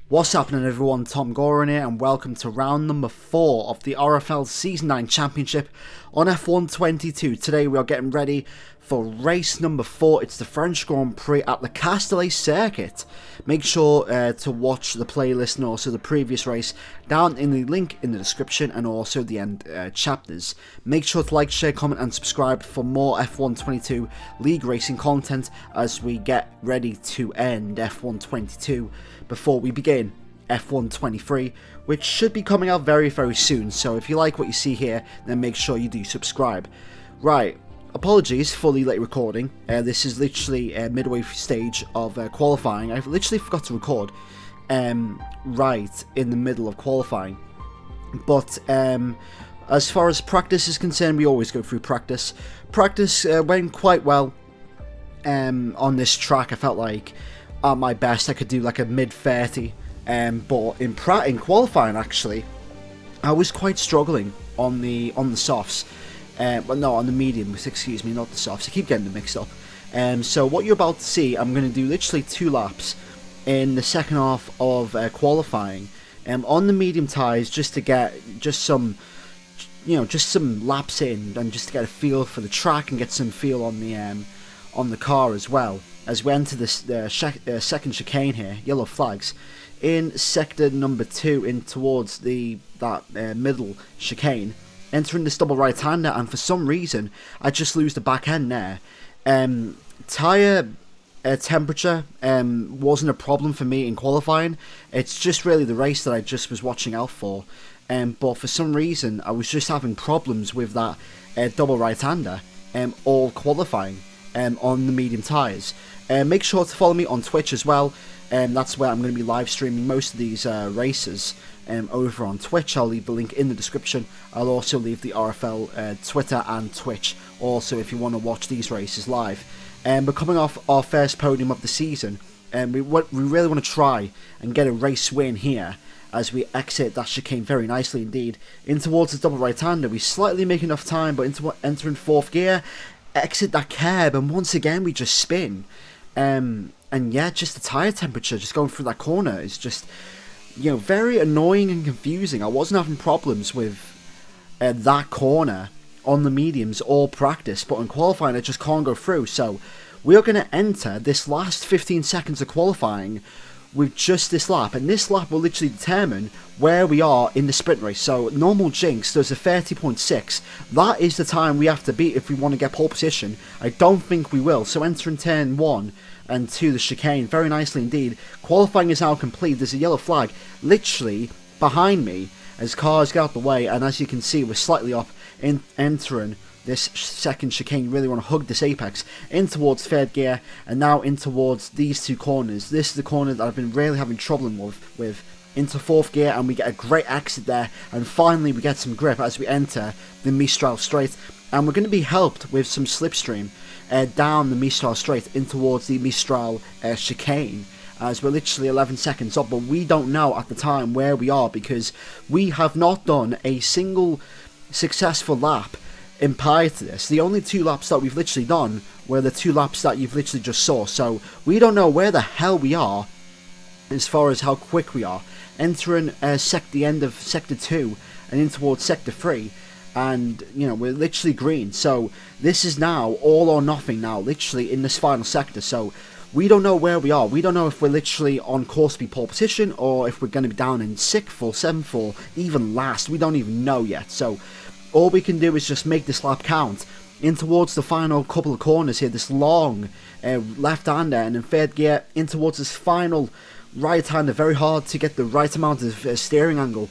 What's happening everyone, TomGorian here and welcome to round number 4 of the RFL Season 9 Championship on F1 22. Today we are getting ready for race number 4. It's the French Grand Prix at the Castellet circuit. Make sure to watch the playlist and also the previous race down in the link in the description and also the end chapters. Make sure to like, share, comment and subscribe for more F1 22 league racing content as we get ready to end F1 22 before we begin F1 23, which should be coming out very soon. So if you like what you see here, then make sure you do subscribe. Right, apologies for the late recording. This is literally a midway stage of qualifying. I've literally forgot to record right in the middle of qualifying. But as far as practice is concerned, we always go through practice. Practice went quite well on this track. I felt like at my best I could do like a mid-30, but in qualifying actually I was quite struggling on the softs, but no, on the mediums, excuse me, not the softs. I keep getting them mixed up. So what you're about to see, I'm going to do literally 2 laps in the second half of qualifying on the medium tyres, just to get some laps in and just to get a feel for the track and get some feel on the car as well. As we enter this second chicane here, yellow flags, in sector number 2 in towards that middle chicane, entering this double right-hander, and for some reason I just lose the back end there. Tyre temperature wasn't a problem for me in qualifying. It's just really the race that I just was watching out for. But for some reason I was just having problems with that double right-hander all qualifying on the medium tyres. Make sure to follow me on Twitch as well. That's where I'm going to be live streaming most of these races over on Twitch. I'll leave the link in the description. I'll also leave the RFL Twitter and Twitch also if you want to watch these races live. But coming off our first podium of the season, we really want to try and get a race win here as we exit that chicane very nicely indeed. In towards the double right-hander, we slightly make enough time, but entering 4th gear, exit that curb, and once again we just spin. And yeah, just the tyre temperature just going through that corner is just, very annoying and confusing. I wasn't having problems with that corner on the mediums all practice, but in qualifying I just can't go through. So we are going to enter this last 15 seconds of qualifying with just this lap, and this lap will literally determine where we are in the sprint race. So normal Jinx does a 30.6. That is the time we have to beat if we want to get pole position. I don't think we will. So entering turn 1 and 2 the chicane very nicely indeed. Qualifying is now complete. There's a yellow flag literally behind me as cars get out the way, and as you can see we're slightly up in entering this second chicane. Really want to hug this apex in towards 3rd gear and now in towards these 2 corners. This is the corner that I've been really having trouble with into 4th gear, and we get a great exit there, and finally we get some grip as we enter the Mistral straight, and we're going to be helped with some slipstream down the Mistral straight in towards the Mistral chicane, as we're literally 11 seconds up, but we don't know at the time where we are because we have not done a single successful lap in prior to this. The only 2 laps that we've literally done were the 2 laps that you've literally just saw, so we don't know where the hell we are as far as how quick we are. Entering the end of sector 2 and in towards sector 3, and we're literally green. So this is now all or nothing now, literally in this final sector. So we don't know where we are. We don't know if we're literally on course to be pole position or if we're going to be down in 6th or 7th or even last. We don't even know yet. So all we can do is just make this lap count in towards the final couple of corners here. This long left-hander, and in 3rd gear in towards this final right-hander. Very hard to get the right amount of steering angle.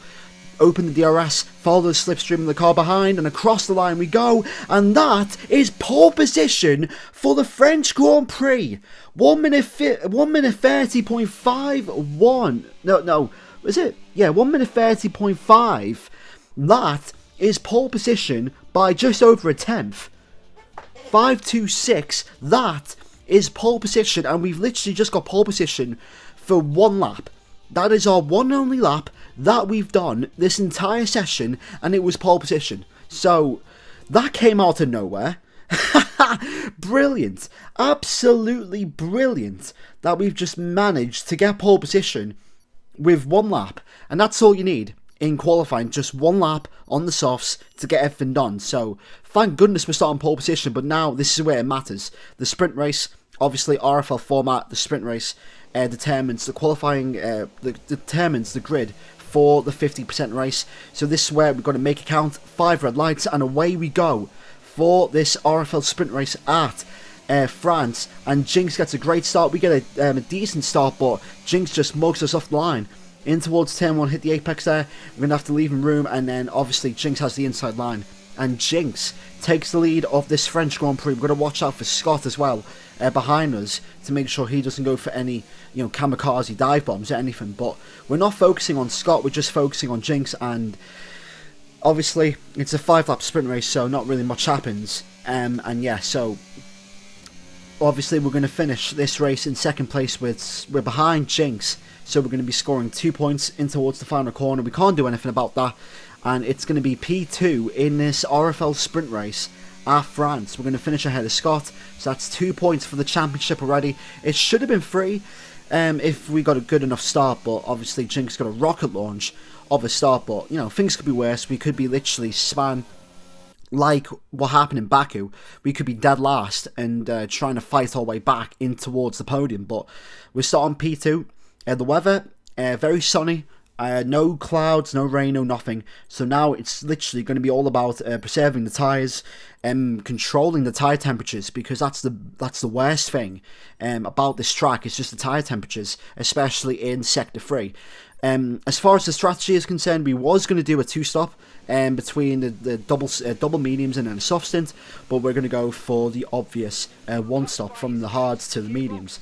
Open the DRS, follow the slipstream of the car behind, and across the line we go, and that is pole position for the French Grand Prix. 1 minute 30.51. No, was it? Yeah, 1 minute 30.5. That is pole position by just over a tenth. 5.26. That is pole position, and we've literally just got pole position for 1 lap. That is our one and only lap that we've done this entire session, and it was pole position. So that came out of nowhere. Brilliant, absolutely brilliant that we've just managed to get pole position with 1 lap, and that's all you need in qualifying, just 1 lap on the softs to get everything done. So thank goodness we're starting pole position, but now this is where it matters. The sprint race, obviously RFL format, the sprint race determines the qualifying, determines the grid for the 50% race. So this is where we've got to make it count. 5 red lights, and away we go for this RFL sprint race at France. And Jinx gets a great start. We get a decent start, but Jinx just mugs us off the line in towards turn 1, hit the apex there. We're going to have to leave him room, and then obviously Jinx has the inside line, and Jinx takes the lead of this French Grand Prix. We've got to watch out for Scott as well behind us to make sure he doesn't go for any, you know, kamikaze dive bombs or anything. But we're not focusing on Scott, we're just focusing on Jinx, and obviously it's a 5-lap sprint race, so not really much happens. And yeah, so obviously we're going to finish this race in second place. We're behind Jinx, so we're going to be scoring 2 points in towards the final corner. We can't do anything about that, and it's going to be P2 in this RFL sprint race at France. We're going to finish ahead of Scott, so that's 2 points for the championship already. It should have been 3 if we got a good enough start, but obviously Jinx got a rocket launch of a start. But you know, things could be worse. We could be literally span like what happened in Baku. We could be dead last and trying to fight our way back in towards the podium. But we're starting P2. The weather, very sunny, no clouds, no rain, no nothing. So now it's literally going to be all about preserving the tyres and controlling the tyre temperatures, because that's the worst thing about this track. It's just the tyre temperatures, especially in Sector 3. As far as the strategy is concerned, we was going to do a 2-stop between the double mediums and then a soft stint, but we're going to go for the obvious 1-stop from the hards to the mediums.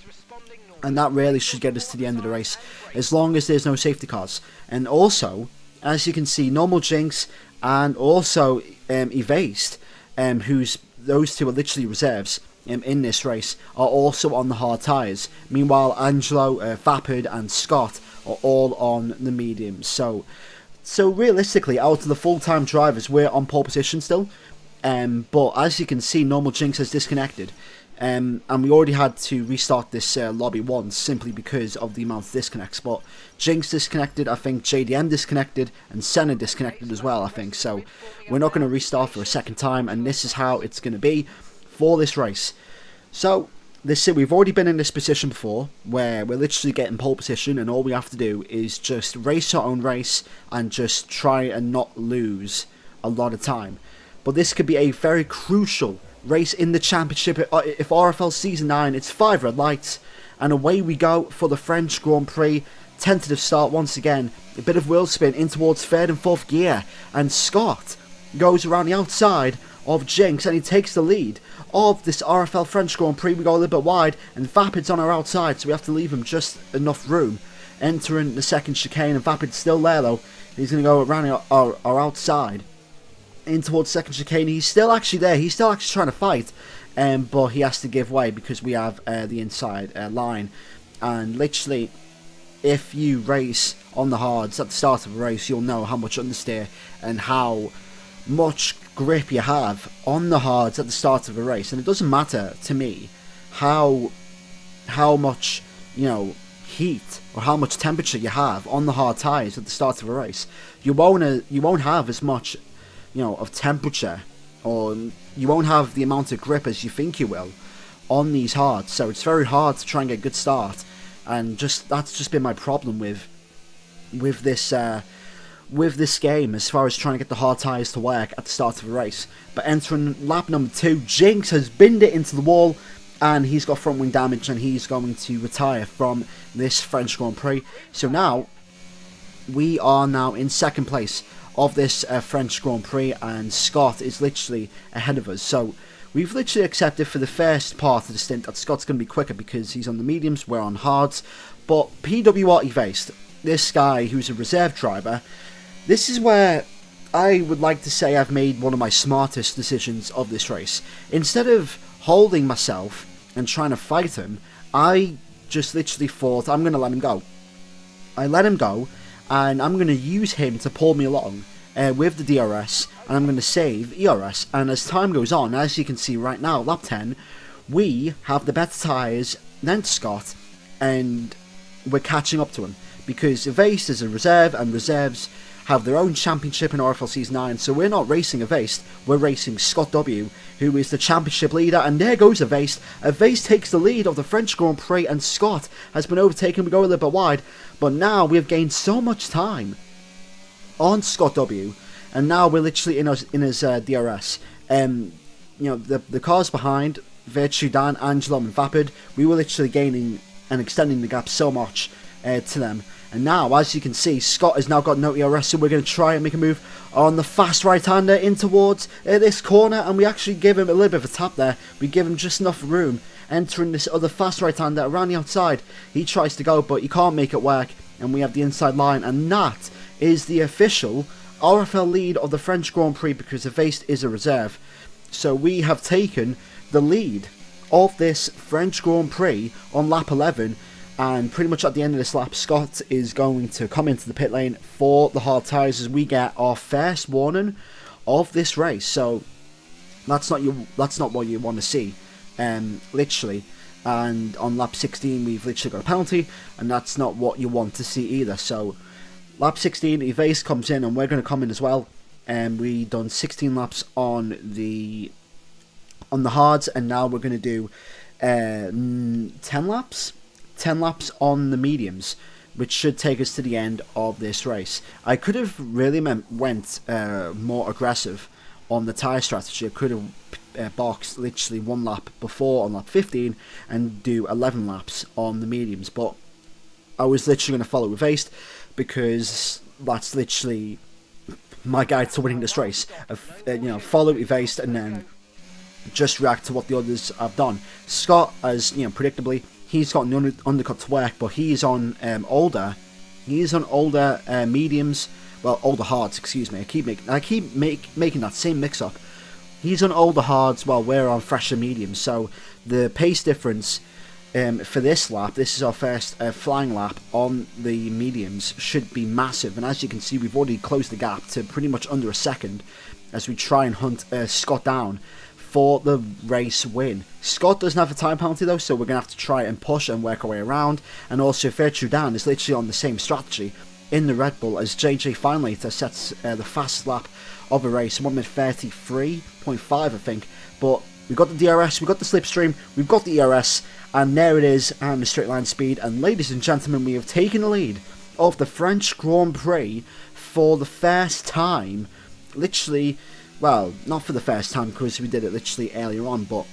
And that really should get us to the end of the race, as long as there's no safety cars. And also, as you can see, normal Jinx and also Evased, those two are literally reserves in this race, are also on the hard tyres. Meanwhile, Angelo, Vapid and Scott are all on the mediums. So realistically, out of the full-time drivers, we're on pole position still. But as you can see, normal Jinx has disconnected. And we already had to restart this lobby once, simply because of the amount of disconnects. But Jinx disconnected, I think JDM disconnected, and Senna disconnected as well, I think. So we're not going to restart for a second time, and this is how it's going to be for this race. So we've already been in this position before, where we're literally getting pole position, and all we have to do is just race our own race and just try and not lose a lot of time. But this could be a very crucial race in the championship. If RFL Season 9, it's 5 red lights, and away we go for the French Grand Prix. Tentative start once again, a bit of wheel spin in towards 3rd and 4th gear, and Scott goes around the outside of Jinx, and he takes the lead of this RFL French Grand Prix. We go a little bit wide, and Vapid's on our outside, so we have to leave him just enough room. Entering the second chicane, and Vapid's still there though. He's going to go around our outside in towards second chicane. He's still actually there, he's still actually trying to fight, but he has to give way because we have the inside line. And literally, if you race on the hards at the start of a race, you'll know how much understeer and how much grip you have on the hards at the start of a race. And it doesn't matter to me how much, you know, heat or how much temperature you have on the hard tyres at the start of a race. You won't have as much, you know, of temperature, or you won't have the amount of grip as you think you will on these hards. So it's very hard to try and get a good start, and that's just been my problem with this game, as far as trying to get the hard tyres to work at the start of a race. But entering lap number 2, Jinx has binned it into the wall, and he's got front wing damage, and he's going to retire from this French Grand Prix. So now we are now in second place of this French Grand Prix, and Scott is literally ahead of us. So we've literally accepted for the first part of the stint that Scott's going to be quicker because he's on the mediums, we're on hards. But PWR Evased, this guy who's a reserve driver, this is where I would like to say I've made one of my smartest decisions of this race. Instead of holding myself and trying to fight him, I just literally thought, I'm going to let him go. I let him go, and I'm going to use him to pull me along with the DRS, and I'm going to save ERS. And as time goes on, as you can see right now, lap 10, we have the better tyres than Scott, and we're catching up to him. because Evast is a reserve, and reserves have their own championship in RFL Season 9, so we're not racing Evast, we're racing Scott W, who is the championship leader, and there goes Evast. Evast takes the lead of the French Grand Prix, and Scott has been overtaken. We go a little bit wide, but now we have gained so much time on Scott W, and now we're literally in his DRS. You know, the cars behind, Virtue Dan, Angelo and Vapid, we were literally gaining and extending the gap so much to them. And now, as you can see, Scott has now got no ERS, so we're going to try and make a move on the fast right-hander in towards this corner, and we actually give him a little bit of a tap there. We give him just enough room, entering this other fast right-hander around the outside. He tries to go, but he can't make it work, and we have the inside line, and that is the official RFL lead of the French Grand Prix, because Evast is a reserve. So we have taken the lead of this French Grand Prix on lap 11, and pretty much at the end of this lap, Scott is going to come into the pit lane for the hard tyres as we get our first warning of this race. So that's not what you want to see, literally. And on lap 16, we've literally got a penalty, and that's not what you want to see either. So lap 16, Evast comes in, and we're going to come in as well. And we done 16 laps on the hards, and now we're going to do 10 laps. 10 laps on the mediums, which should take us to the end of this race. I could have really went more aggressive on the tyre strategy. I could have boxed literally one lap before on lap 15 and do 11 laps on the mediums, but I was literally going to follow Evast because that's literally my guide to winning this race. You know, follow Evast and then just react to what the others have done. Scott, as you know, predictably, he's got an undercut to work, but he's on older mediums, well, older hards, excuse me. I keep making that same mix-up. He's on older hards while we're on fresher mediums, so the pace difference for this lap, this is our first flying lap on the mediums, should be massive. And as you can see, we've already closed the gap to pretty much under a second as we try and hunt Scott down for the race win. Scott doesn't have a time penalty though, so we're going to have to try and push and work our way around. And also Virtue Dan is literally on the same strategy in the Red Bull as JJ Finelater sets the fastest lap of a race, 1 minute 33.5 I think. But we've got the DRS, we've got the slipstream, we've got the ERS, and there it is, and the straight line speed. And ladies and gentlemen, we have taken the lead of the French Grand Prix for the first time, literally. Well, not for the first time because we did it literally earlier on, but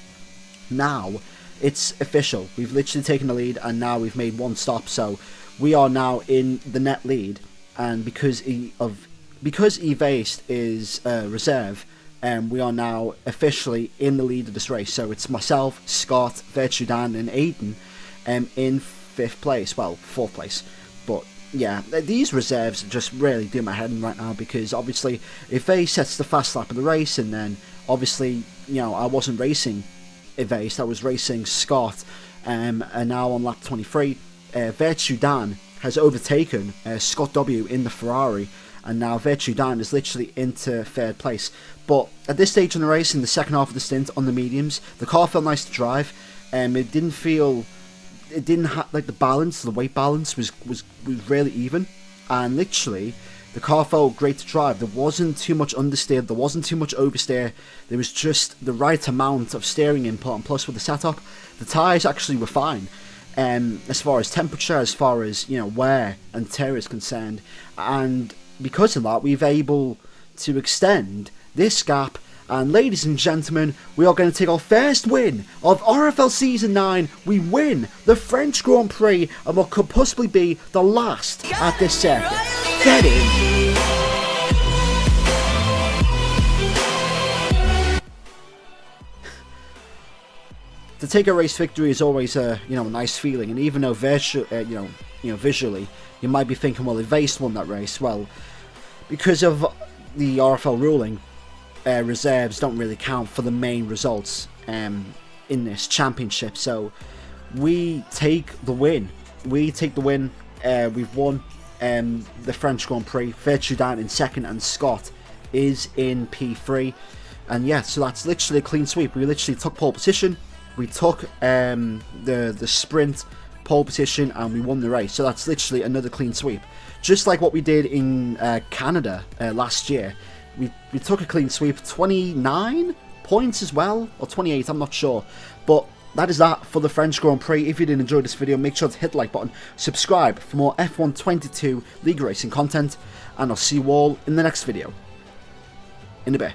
now it's official. We've literally taken the lead, and now we've made one stop, so we are now in the net lead. And because Evast is reserve, we are now officially in the lead of this race. So it's myself, Scott, Virtue Dan, and Aiden in 5th place, well, 4th place, but yeah, these reserves just really do my head in right now, because obviously Evast sets the fast lap of the race, and then obviously, you know, I wasn't racing Evast, I was racing Scott, and now on lap 23, Virtue Dan has overtaken Scott W in the Ferrari, and now Virtue Dan is literally into 3rd place. But at this stage in the race, in the second half of the stint on the mediums, the car felt nice to drive, it didn't feel... It didn't have, like, the balance, the weight balance was really even, and literally the car felt great to drive. There wasn't too much understeer, there wasn't too much oversteer, there was just the right amount of steering input, and plus with the setup, the tyres actually were fine. As far as temperature, as far as, you know, wear and tear is concerned, and because of that, we've able to extend this gap. And ladies and gentlemen, we are going to take our first win of RFL Season 9. We win the French Grand Prix and what could possibly be the last at this circuit. Get in! To take a race victory is always a nice feeling, and even though visually you might be thinking, well, Evast won that race. Well, because of the RFL ruling, reserves don't really count for the main results in this championship. So we take the win. We've won the French Grand Prix. Virtue Dan in 2nd, and Scott is in P3. And yeah, so that's literally a clean sweep. We literally took pole position. We took the sprint pole position, and we won the race. So that's literally another clean sweep. Just like what we did in Canada last year. We took a clean sweep, 29 points as well, or 28, I'm not sure. But that is that for the French Grand Prix. If you did enjoy this video, make sure to hit the like button, subscribe for more F1 22 League Racing content, and I'll see you all in the next video. In a bit.